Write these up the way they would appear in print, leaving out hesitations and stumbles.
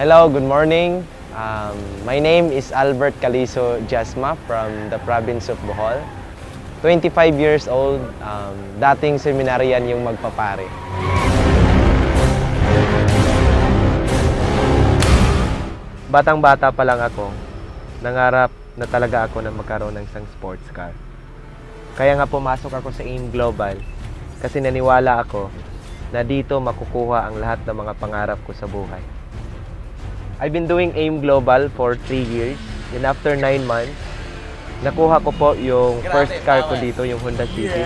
Hello, good morning. My name is Albert Calizo Jasma from the province of Bohol. 25 years old, dating seminaryan yung magpapare. Batang-bata pa lang ako, nangarap na talaga ako na magkaroon ng isang sports car. Kaya nga pumasok ako sa AIM Global kasi naniwala ako na dito makukuha ang lahat ng mga pangarap ko sa buhay. I've been doing AIM Global for 3 years and after 9 months, nakuha ko po yung first car ko dito, yung Honda City.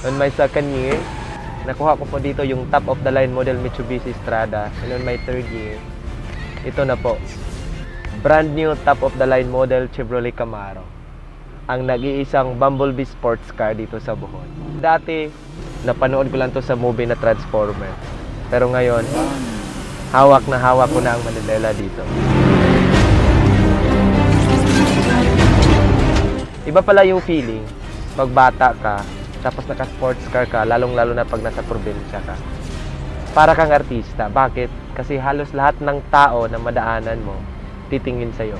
On my second year, nakuha ko po dito yung top-of-the-line model Mitsubishi Strada. And on my third year, ito na po, brand new top-of-the-line model Chevrolet Camaro. Ang nag-iisang Bumblebee sports car dito sa Bohol. Dati, napanood ko lang to sa movie na Transformer. Pero ngayon, hawak ko na ang Manibela dito. Iba pala yung feeling pag bata ka, tapos naka-sports car ka, lalong-lalo na pag nasa probinsya ka. Para kang artista. Bakit? Kasi halos lahat ng tao na madaanan mo, titingin sa'yo.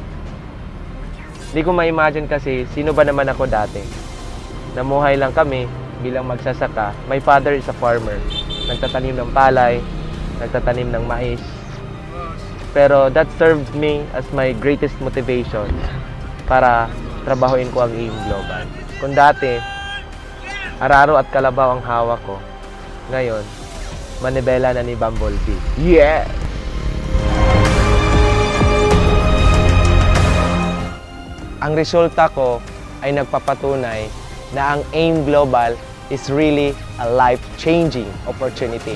Hindi ko ma-imagine kasi, sino ba naman ako dati? Namuhay lang kami bilang magsasaka. My father is a farmer. Nagtatanim ng palay, nagtatanim ng mais. Pero that served me as my greatest motivation para trabahuin ko ang AIM Global. Kung dati, araro at kalabaw ang hawak ko, ngayon, manibela na ni Bumblebee. Yeah! Ang resulta ko ay nagpapatunay na ang AIM Global is really a life-changing opportunity.